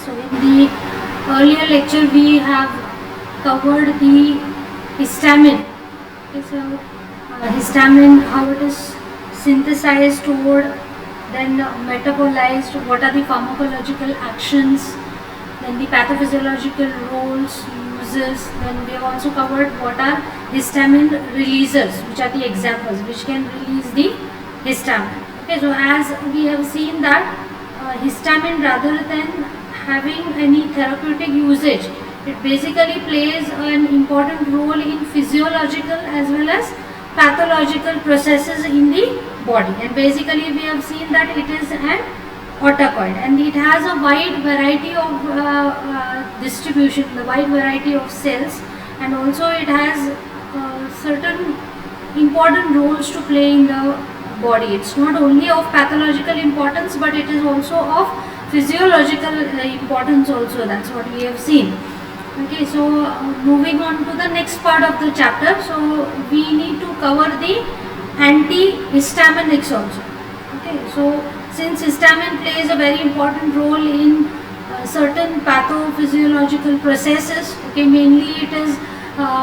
So in the earlier lecture we have covered the histamine. Okay, so histamine, how it is synthesized, stored, then metabolized, what are the pharmacological actions, then the pathophysiological roles, uses. Then we have also covered what are histamine releasers, which are the examples which can release the histamine. Okay, so as we have seen that histamine, rather than having any therapeutic usage, it basically plays an important role in physiological as well as pathological processes in the body, and basically we have seen that it is an autocoid and it has a wide variety of distribution, the wide variety of cells, and also it has certain important roles to play in the body. It's not only of pathological importance, but it is also of physiological importance also. That's what we have seen. Okay, so moving on to the next part of the chapter. So we need to cover the antihistaminics also. Okay, so since histamine plays a very important role in certain pathophysiological processes, okay, mainly it is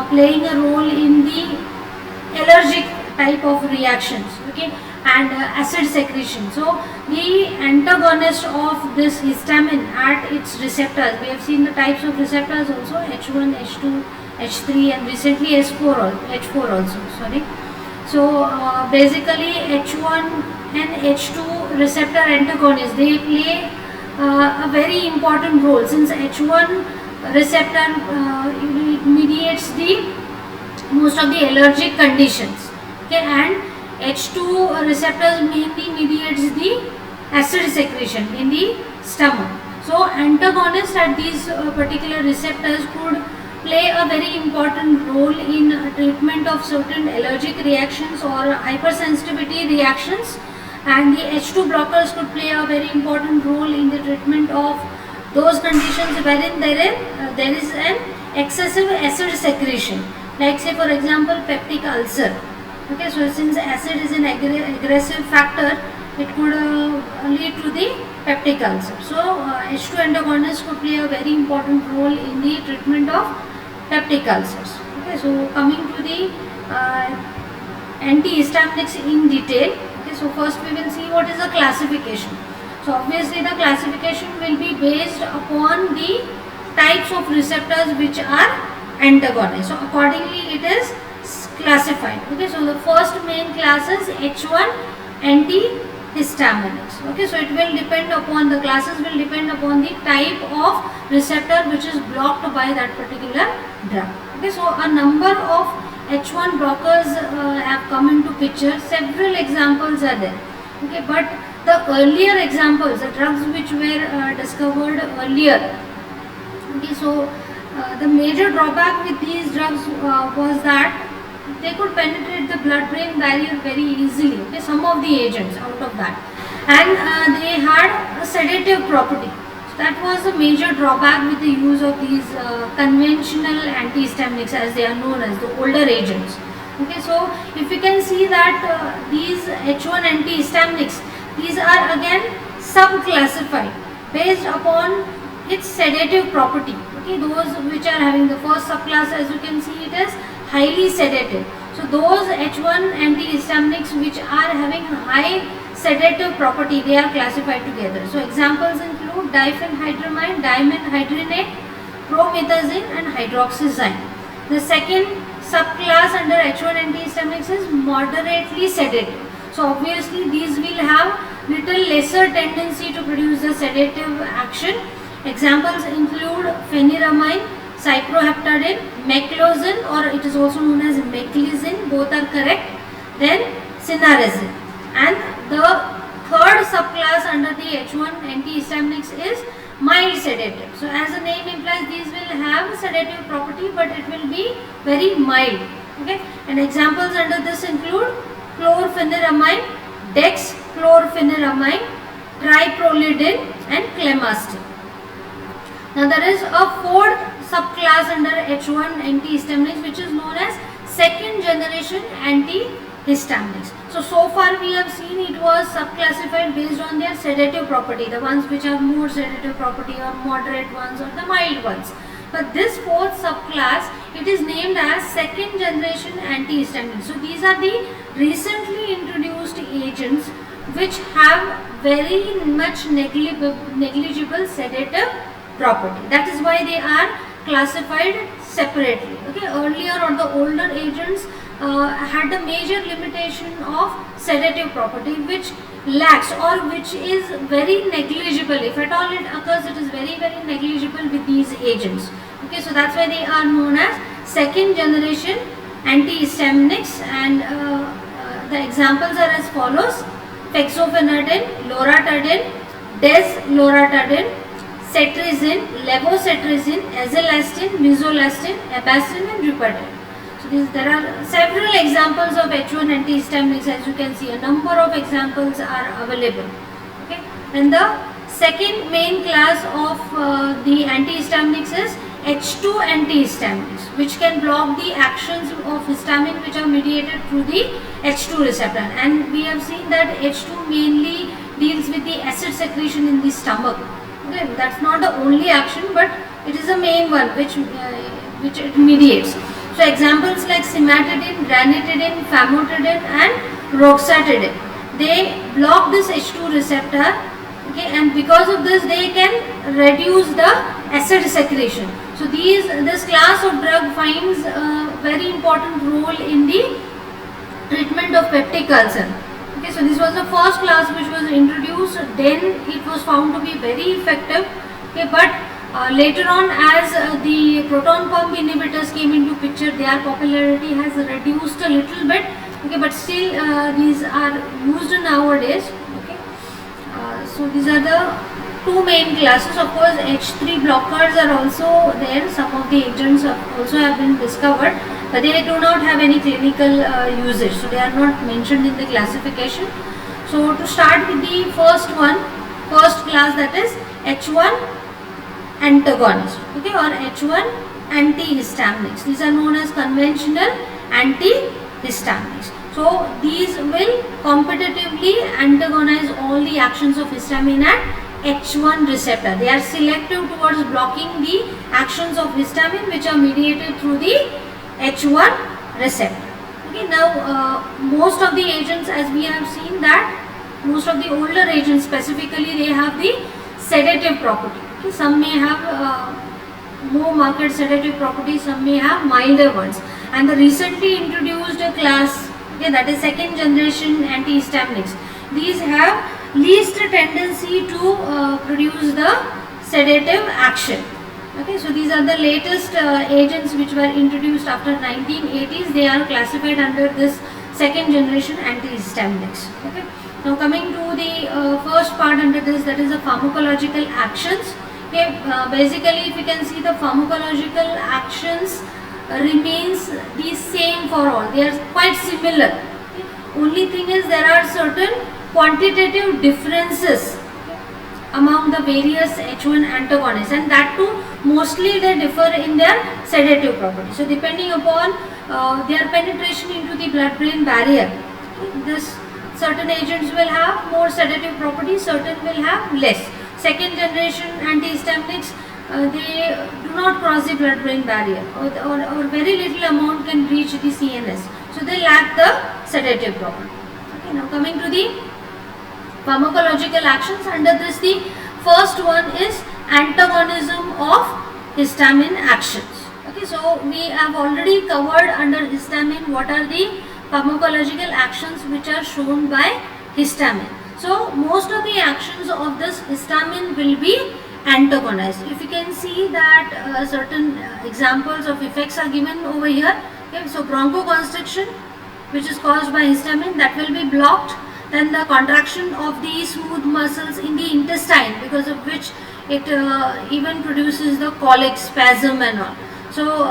playing a role in the allergic type of reactions, okay, and acid secretion. So the antagonist of this histamine at its receptors, we have seen the types of receptors also, H1, H2, H3, and recently H4 also, sorry. So basically H1 and H2 receptor antagonists, they play a very important role, since H1 receptor mediates the most of the allergic conditions, okay, and H2 receptors mainly mediates the acid secretion in the stomach. So antagonists at these particular receptors could play a very important role in treatment of certain allergic reactions or hypersensitivity reactions, and the H2 blockers could play a very important role in the treatment of those conditions wherein there is an excessive acid secretion, like say for example peptic ulcer. Okay, so since acid is an aggressive factor, it could lead to the peptic ulcer. So H2 antagonists could play a very important role in the treatment of peptic ulcers. Okay, so coming to the antihistaminics in detail. Okay, so first we will see what is the classification. So obviously the classification will be based upon the types of receptors which are antagonists. So accordingly it is classified. Okay, so the first main class is H1 antihistaminics. Okay, so it will depend upon, the classes will depend upon the type of receptor which is blocked by that particular drug. Okay, so a number of H1 blockers have come into picture. Several examples are there. Okay, but the earlier examples, the drugs which were discovered earlier. Okay, so the major drawback with these drugs was that they could penetrate the blood-brain barrier very easily. Okay, some of the agents out of that, and they had a sedative property. So that was the major drawback with the use of these conventional antihistaminics, as they are known as the older agents. Okay, so if you can see that these H1 antihistaminics, these are again sub-classified based upon its sedative property. Okay, those which are having the first subclass, as you can see, it is highly sedative. So those H1 antihistaminics which are having high sedative property, they are classified together. So examples include diphenhydramine, dimenhydrinate, promethazine, and hydroxyzine. The second subclass under H1 antihistaminics is moderately sedative. So obviously these will have little lesser tendency to produce the sedative action. Examples include phenyramine, cyproheptadine, meclizine, or it is also known as meclizine, both are correct. Then cinnarizine. And the third subclass under the H1 antihistaminics is mild sedative. So as the name implies, these will have sedative property, but it will be very mild. Okay, and examples under this include chlorpheniramine, dexchlorpheniramine, triprolidine, and clemastine. Now there is a fourth subclass under H1 antihistaminics which is known as second generation histaminics. So far we have seen it was subclassified based on their sedative property, the ones which have more sedative property or moderate ones or the mild ones. But this fourth subclass, it is named as second generation antihistamines. So these are the recently introduced agents which have very much negligible sedative property. That is why they are classified separately. Okay, earlier or the older agents had a major limitation of sedative property which lacks or which is very negligible. If at all it occurs, it is very negligible with these agents. Okay, so that's why they are known as second generation antihistaminics, and the examples are as follows: fexofenadine, loratadine, desloratadine, cetirizine, levocetirizine, azelastine, misolastine, abastine and rupatine. So there are several examples of H1 antihistaminics. As you can see, a number of examples are available. Okay, and the second main class of the antihistaminics is H2 antihistaminics, which can block the actions of histamine which are mediated through the H2 receptor. And we have seen that H2 mainly deals with the acid secretion in the stomach. Okay, that's not the only action, but it is the main one which it mediates. So examples like cimetidine, ranitidine, famotidine and roxatidine, they block this H2 receptor. Okay, and because of this they can reduce the acid secretion. So this class of drug finds a very important role in the treatment of peptic ulcer. Okay, so this was the first class which was introduced. Then it was found to be very effective. Okay, but later on, as the proton pump inhibitors came into picture, their popularity has reduced a little bit. Okay, but still these are used nowadays. Okay, so these are the two main classes. Of course, H3 blockers are also there. Some of the agents also have been discovered, but they do not have any clinical usage, so they are not mentioned in the classification. So to start with the first class, that is H1 antagonist, okay, or H1 antihistaminics. These are known as conventional antihistaminics. So these will competitively antagonize all the actions of histamine at H1 receptor. They are selective towards blocking the actions of histamine which are mediated through the H1 receptor. Okay, now most of the agents, as we have seen that most of the older agents specifically, they have the sedative property. Okay, some may have more marked sedative property, some may have milder ones. And the recently introduced class, okay, that is second generation antihistaminics, these have least tendency to produce the sedative action. Okay, so these are the latest agents which were introduced after 1980s. They are classified under this second generation antihistaminics. Okay, now coming to the first part under this, that is the pharmacological actions. Okay, basically if you can see, the pharmacological actions remains the same for all. They are quite similar. Okay, only thing is there are certain quantitative differences among the various H1 antagonists, and that too mostly they differ in their sedative property. So depending upon their penetration into the blood-brain barrier, this certain agents will have more sedative property, certain will have less. Second generation antihistaminics, they do not cross the blood-brain barrier, or very little amount can reach the CNS. So they lack the sedative property. Okay, now coming to the pharmacological actions, under this the first one is antagonism of histamine actions. Okay, so we have already covered under histamine what are the pharmacological actions which are shown by histamine. So most of the actions of this histamine will be antagonized. If you can see that certain examples of effects are given over here. Okay, so bronchoconstriction, which is caused by histamine, that will be blocked. Then the contraction of the smooth muscles in the intestine, because of which it even produces the colic, spasm and all. So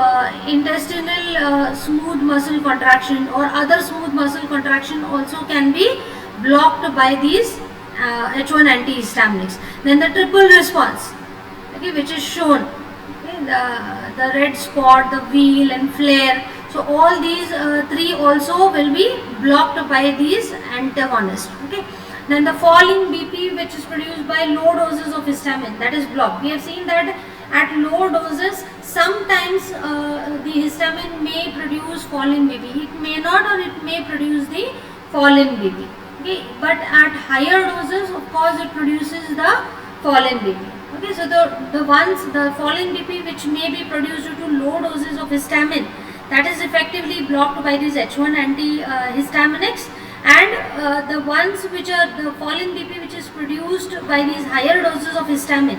intestinal smooth muscle contraction or other smooth muscle contraction also can be blocked by these H1 antihistaminics. Then the triple response, okay, which is shown, okay, the red spot, the wheal and flare. So So all these three also will be blocked by these antagonists. Okay. Then the fall in BP, which is produced by low doses of histamine, that is blocked. We have seen that at low doses, sometimes the histamine may produce fall in BP. It may not, or it may produce the fall in BP. Okay, but at higher doses, of course, it produces the fall in BP. Okay, so the fall in BP which may be produced due to low doses of histamine, that is effectively blocked by these H1 antihistaminics. And the ones which are the fall in BP which is produced by these higher doses of histamine,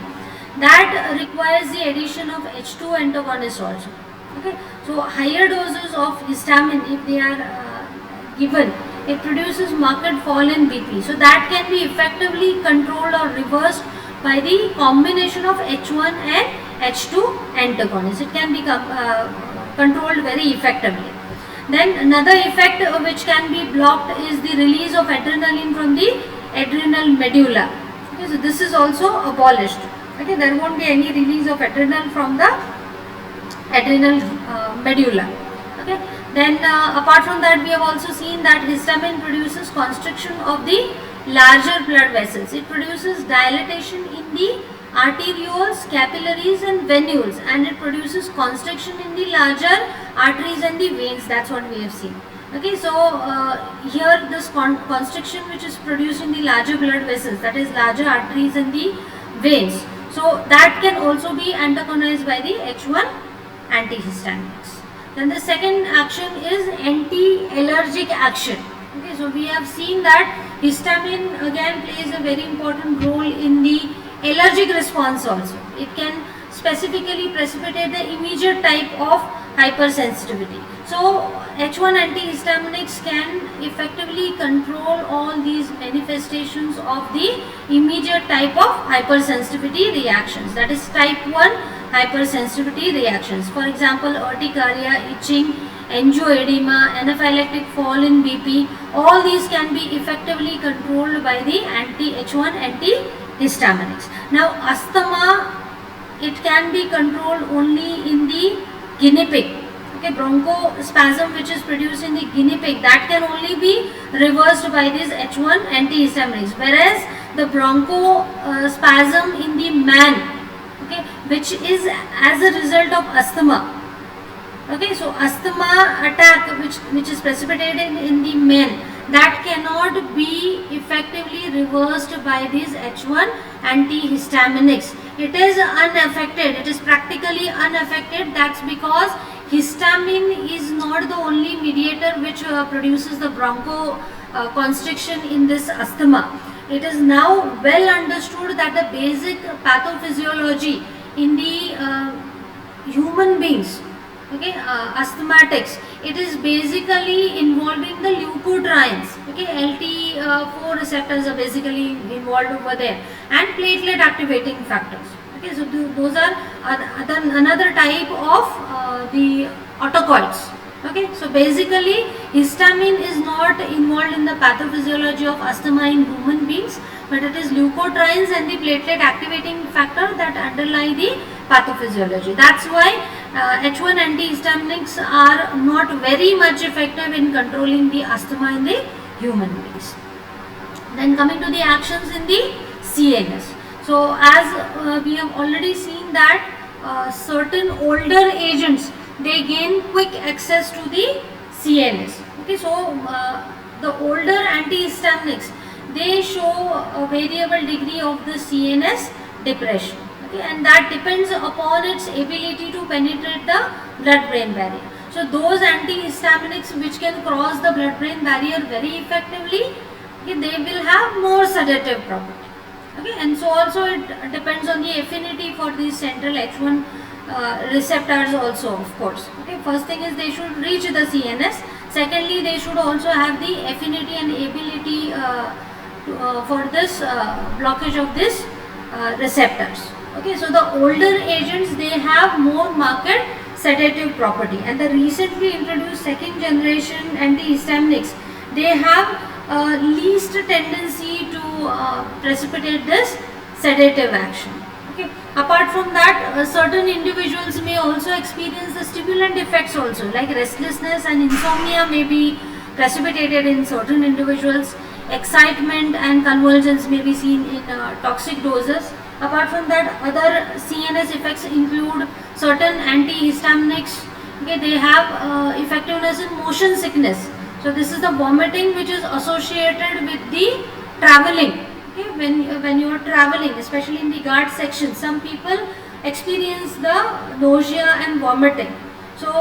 that requires the addition of H2 antagonists also. Okay, so higher doses of histamine, if they are given, it produces marked fall in BP. So that can be effectively controlled or reversed by the combination of H1 and H2 antagonists. It can be controlled very effectively. Then another effect which can be blocked is the release of adrenaline from the adrenal medulla. Okay, so this is also abolished. Okay, there won't be any release of adrenaline from the adrenal medulla. Okay. Then apart from that, we have also seen that histamine produces constriction of the larger blood vessels. It produces dilatation in the arterioles, capillaries and venules, and it produces constriction in the larger arteries and the veins. That's what we have seen. Okay, so here this constriction which is produced in the larger blood vessels, that is larger arteries and the veins, so that can also be antagonized by the H1 antihistaminics. Then the second action is anti-allergic action. Okay, so we have seen that histamine again plays a very important role in the allergic response also. It can specifically precipitate the immediate type of hypersensitivity. So H1 antihistaminics can effectively control all these manifestations of the immediate type of hypersensitivity reactions, that is type 1 hypersensitivity reactions. For example, urticaria, itching, angioedema, anaphylactic fall in BP, all these can be effectively controlled by the H1 antihistaminics. Now asthma, it can be controlled only in the guinea pig. Okay, bronchospasm which is produced in the guinea pig, that can only be reversed by these H1 antihistaminics, whereas the bronchospasm in the man, okay, which is as a result of asthma. Okay, so asthma attack which is precipitated in the men, that cannot be effectively reversed by these H1 antihistaminics. It is unaffected, it is practically unaffected. That's because histamine is not the only mediator which produces the bronchoconstriction in this asthma. It is now well understood that the basic pathophysiology in the human beings, okay, asthmatics, it is basically involved in the leukotrienes. Okay, LT4 receptors are basically involved over there, and platelet activating factors. Okay, so those are another type of the autocoids. Okay, so basically histamine is not involved in the pathophysiology of asthma in human beings, but it is leukotrienes and the platelet activating factor that underlie the pathophysiology. That's why H1 antihistaminics are not very much effective in controlling the asthma in the human beings. Then coming to the actions in the CNS. So as we have already seen that certain older agents, they gain quick access to the CNS. Okay, so the older antihistaminics, they show a variable degree of the CNS depression. Okay, and that depends upon its ability to penetrate the blood-brain barrier. So those antihistaminics which can cross the blood-brain barrier very effectively, okay, they will have more sedative property. Okay, and so also it depends on the affinity for these central H1 receptors also, of course. Okay, first thing is they should reach the CNS. Secondly, they should also have the affinity and ability for this blockage of this receptors. Okay, so the older agents, they have more marked sedative property, and the recently introduced second generation antihistaminics, they have least tendency to precipitate this sedative action. Okay, Apart from that, certain individuals may also experience the stimulant effects also, like restlessness and insomnia may be precipitated in certain individuals. Excitement and convulsions may be seen in toxic doses. Apart from that, other CNS effects include certain antihistaminics. Okay, they have effectiveness in motion sickness. So this is the vomiting which is associated with the traveling. Okay, when you are traveling, especially in the guard section, some people experience the nausea and vomiting. So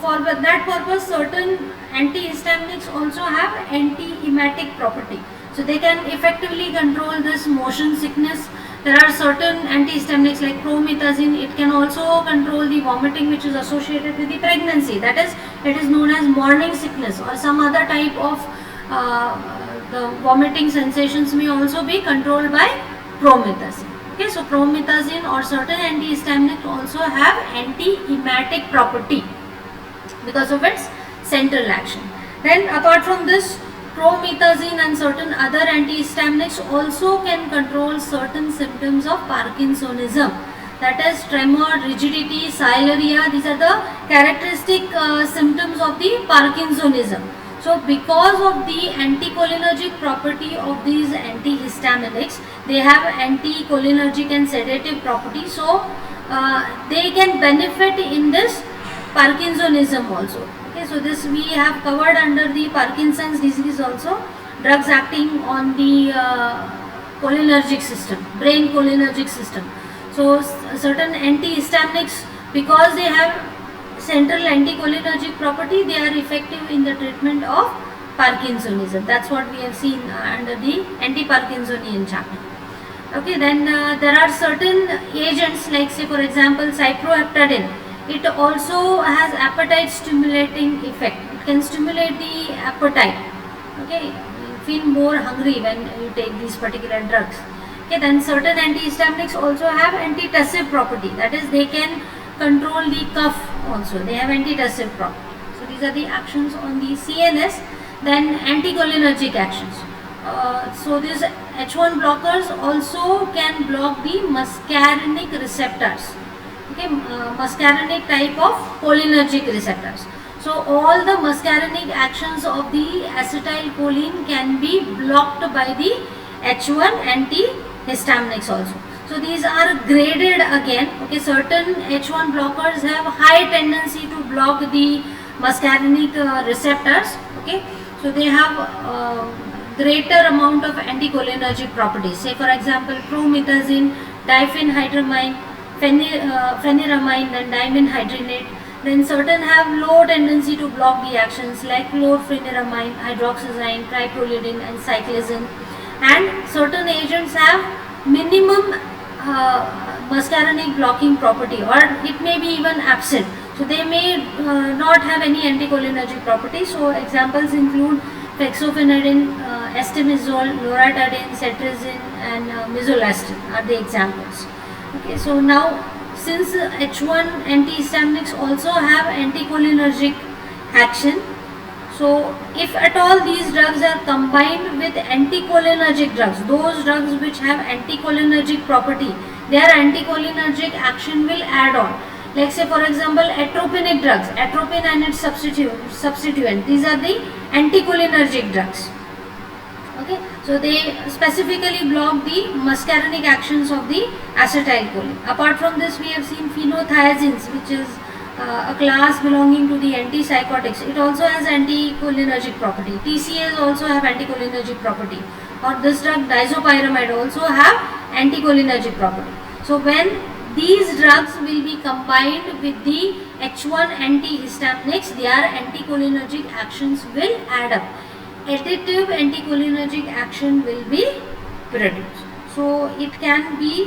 for that purpose, certain antihistaminics also have anti-emetic property. So they can effectively control this motion sickness. There are certain antihistaminics like promethazine. It can also control the vomiting which is associated with the pregnancy. That is, it is known as morning sickness, or some other type of the vomiting sensations may also be controlled by promethazine. Okay, so promethazine or certain antihistaminics also have anti-emetic property because of its central action. Then apart from this, promethazine and certain other antihistaminics also can control certain symptoms of Parkinsonism. That is tremor, rigidity, siluria. These are the characteristic symptoms of the Parkinsonism. So because of the anticholinergic property of these antihistaminics, they have anticholinergic and sedative property. So they can benefit in this Parkinsonism also. Okay, so this we have covered under the Parkinson's disease also. Drugs acting on the cholinergic system, brain cholinergic system. So certain antihistaminics, because they have central anticholinergic property, they are effective in the treatment of Parkinsonism. That's what we have seen under the anti-Parkinsonian chapter. Okay, then there are certain agents like, say for example, cyproheptadine. It also has appetite stimulating effect. It can stimulate the appetite. Okay, you feel more hungry when you take these particular drugs. Okay, then certain antihistaminics also have antitussive property. That is, they can control the cough also. They have antitussive property. So these are the actions on the CNS. Then anticholinergic actions. So these H1 blockers also can block the muscarinic receptors. Okay, muscarinic type of cholinergic receptors. So all the muscarinic actions of the acetylcholine can be blocked by the H1 antihistaminics also. So these are graded again. Okay, certain H1 blockers have high tendency to block the muscarinic receptors. Okay, so they have greater amount of anticholinergic properties. Say for example, promethazine, diphenhydramine, pheniramine, and dimenhydrinate. Then certain have low tendency to block the actions like chlorpheniramine, hydroxyzine, triprolidine, and cyclizine. And certain agents have minimum muscarinic blocking property, or it may be even absent. So they may not have any anticholinergic property. So examples include fexofenadine, estimizole, loratadine, cetirizine, and misolastin are the examples. Okay, so now since H1 antihistaminics also have anticholinergic action, so if at all these drugs are combined with anticholinergic drugs, those drugs which have anticholinergic property, their anticholinergic action will add on. Like say for example, atropinic drugs, atropine and its substituent, these are the anticholinergic drugs. Okay, so they specifically block the muscarinic actions of the acetylcholine. Apart from this, we have seen phenothiazines, which is a class belonging to the antipsychotics. It also has anticholinergic property. TCAs also have anticholinergic property. Or this drug disopyramide also have anticholinergic property. So when these drugs will be combined with the H1 antihistaminics, their anticholinergic actions will add up. Additive anticholinergic action will be produced. So it can be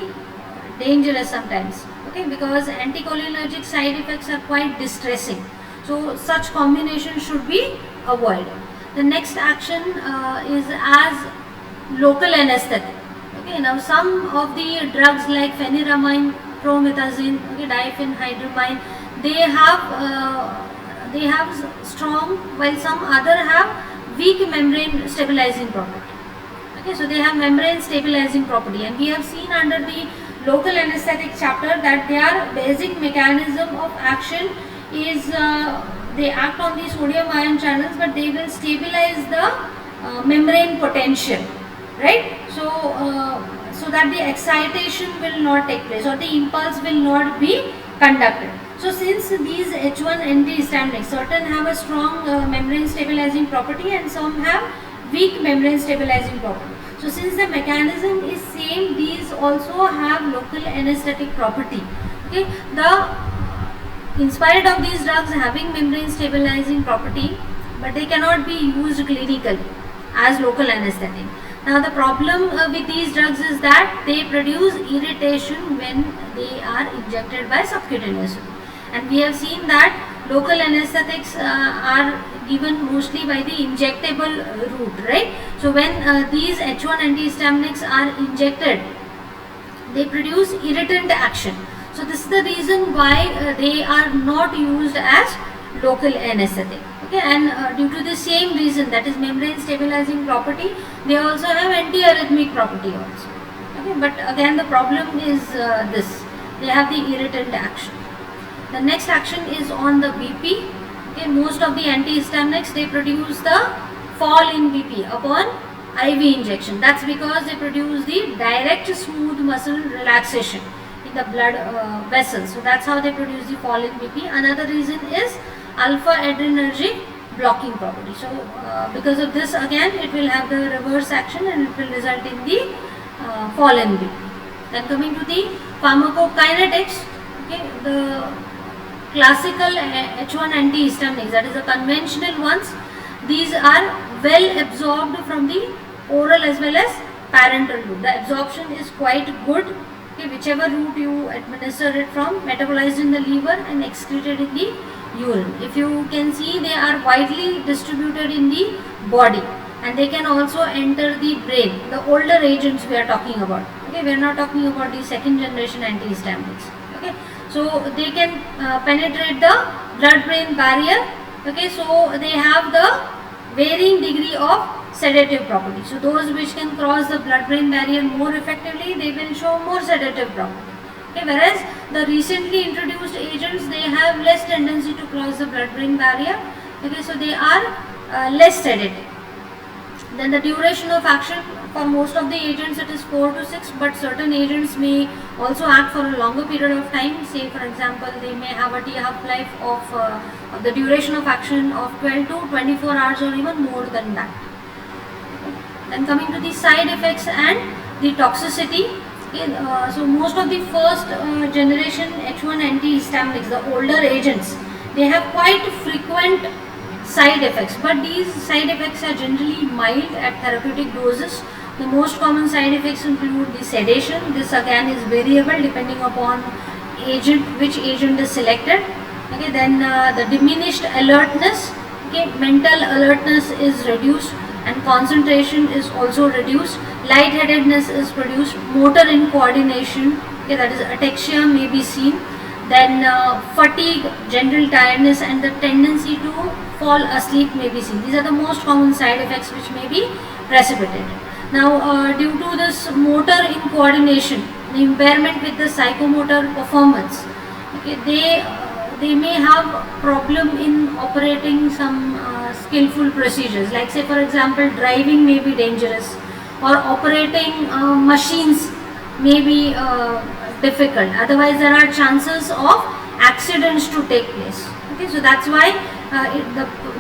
dangerous sometimes. Okay, because anticholinergic side effects are quite distressing. So such combination should be avoided. The next action is as local anesthetic. Okay, now some of the drugs like pheniramine, promethazine, okay, diphenhydramine, they have strong, while some other have weak membrane stabilizing property. Okay, so they have membrane stabilizing property, and we have seen under the local anesthetic chapter that their basic mechanism of action is they act on the sodium ion channels, but they will stabilize the membrane potential, right? So that the excitation will not take place or the impulse will not be conducted. So since these H1 antihistaminics, certain have a strong membrane stabilizing property and some have weak membrane stabilizing property. So since the mechanism is same, these also have local anesthetic property. Okay, in spite of these drugs having membrane stabilizing property, but they cannot be used clinically as local anesthetic. Now the problem with these drugs is that they produce irritation when they are injected by subcutaneous route. And we have seen that local anesthetics are given mostly by the injectable route, right? So when these H1 antihistaminics are injected, they produce irritant action. So this is the reason why they are not used as local anesthetic. Okay, and due to the same reason, that is membrane stabilizing property, they also have antiarrhythmic property also. Okay, but again the problem is this, they have the irritant action. The next action is on the BP. Okay, most of the antihistaminics, they produce the fall in BP upon IV injection. That's because they produce the direct smooth muscle relaxation in the blood vessels. So that's how they produce the fall in BP. Another reason is alpha adrenergic blocking property. So because of this, again it will have the reverse action and it will result in the fall in BP. Then coming to the pharmacokinetics, okay, the classical H1 antihistaminics, that is the conventional ones, these are well absorbed from the oral as well as parenteral route. The absorption is quite good. Okay, whichever route you administer it from, metabolized in the liver and excreted in the urine. If you can see, they are widely distributed in the body and they can also enter the brain. The older agents we are talking about. Okay, we are not talking about the second generation antihistaminics. Okay, so they can penetrate the blood-brain barrier. Okay, so they have the varying degree of sedative property. So those which can cross the blood-brain barrier more effectively, they will show more sedative property. Okay, whereas the recently introduced agents, they have less tendency to cross the blood-brain barrier. Okay, so they are less sedative. Then the duration of action for most of the agents, it is 4 to 6, but certain agents may also act for a longer period of time. Say for example, they may have a half-life of the duration of action of 12 to 24 hours or even more than that. Then coming to the side effects and the toxicity. Okay, so most of the first generation H1 antihistaminics, the older agents, they have quite frequent side effects, but these side effects are generally mild at therapeutic doses. The most common side effects include the sedation. This again is variable depending upon agent, which agent is selected. Okay, then the diminished alertness. Okay, mental alertness is reduced and concentration is also reduced. Lightheadedness is produced. Motor incoordination, okay, that is ataxia, may be seen. Then fatigue, general tiredness and the tendency to fall asleep may be seen. These are the most common side effects which may be precipitated. Now due to this motor incoordination, the impairment with the psychomotor performance, okay, they may have problem in operating some skillful procedures, like say for example driving may be dangerous or operating machines may be difficult. Otherwise there are chances of accidents to take place. Okay, so that's why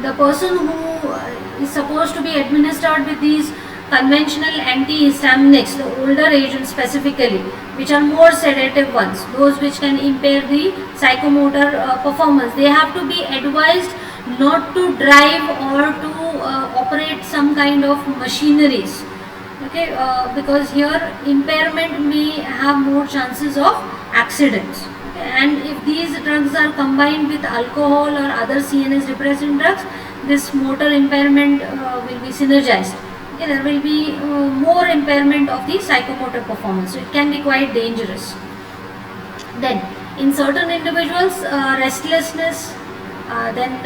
the person who is supposed to be administered with these conventional antihistaminics, the older agents specifically, which are more sedative ones, those which can impair the psychomotor performance, they have to be advised not to drive or to operate some kind of machineries. Okay, because here impairment may have more chances of accidents. Okay, and if these drugs are combined with alcohol or other CNS depressant drugs, this motor impairment will be synergized. Okay, there will be more impairment of the psychomotor performance, so it can be quite dangerous. Then in certain individuals, restlessness, then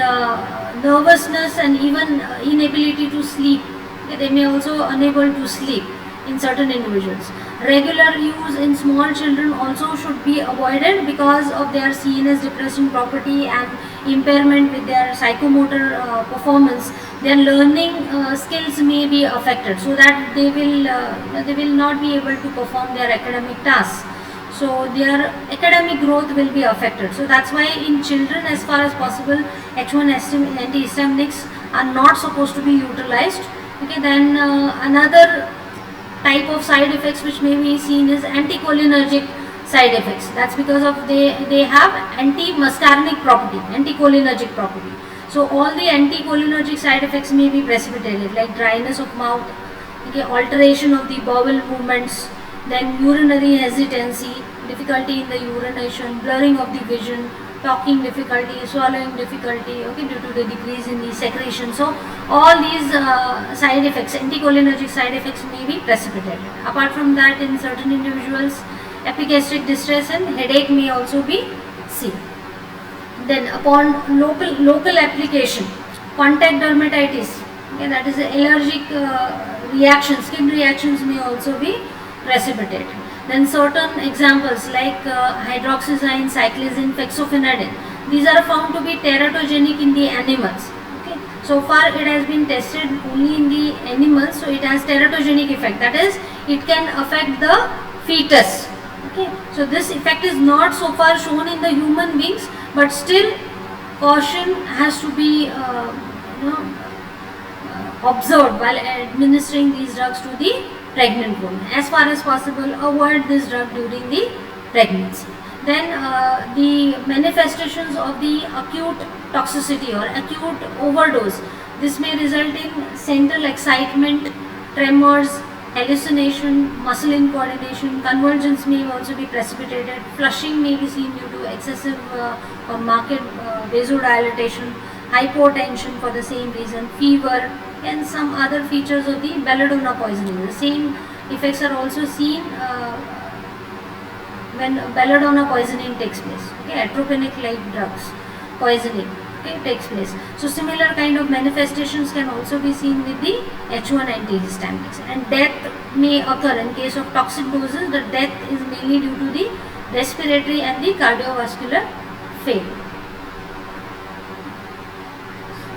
nervousness and even inability to sleep. Okay, they may also unable to sleep in certain individuals. Regular use in small children also should be avoided because of their CNS depressing property and impairment with their psychomotor performance. Their learning skills may be affected, so that they will not be able to perform their academic tasks. So their academic growth will be affected. So that's why in children, as far as possible, H1 antihistaminics are not supposed to be utilized. Okay, then another type of side effects which may be seen is anticholinergic side effects. That's because of they have anti-muscarinic property, anticholinergic property. So all the anticholinergic side effects may be precipitated, like dryness of mouth, okay, alteration of the bowel movements, then urinary hesitancy, difficulty in the urination, blurring of the vision, talking difficulty, swallowing difficulty, okay, due to the decrease in the secretion. So all these side effects, anticholinergic side effects may be precipitated. Apart from that, in certain individuals, epigastric distress and headache may also be seen. Then upon local application, contact dermatitis, okay, that is allergic reactions, skin reactions may also be precipitated. Then certain examples like hydroxyzine, cyclizine, fexofenadine, these are found to be teratogenic in the animals. Okay, so far it has been tested only in the animals, so it has teratogenic effect. That is, it can affect the fetus. Okay, so this effect is not so far shown in the human beings, but still caution has to be observed while administering these drugs to the pregnant woman. As far as possible, avoid this drug during the pregnancy. Then the manifestations of the acute toxicity or acute overdose, this may result in central excitement, tremors, hallucination, muscle incoordination, convulsions may also be precipitated, flushing may be seen due to excessive or marked vasodilatation, hypotension for the same reason, fever, and some other features of the belladonna poisoning. The same effects are also seen when belladonna poisoning takes place. Okay, atropinic like drugs poisoning, okay, takes place. So similar kind of manifestations can also be seen with the H1 antihistaminics, and death may occur in case of toxic doses. The death is mainly due to the respiratory and the cardiovascular failure.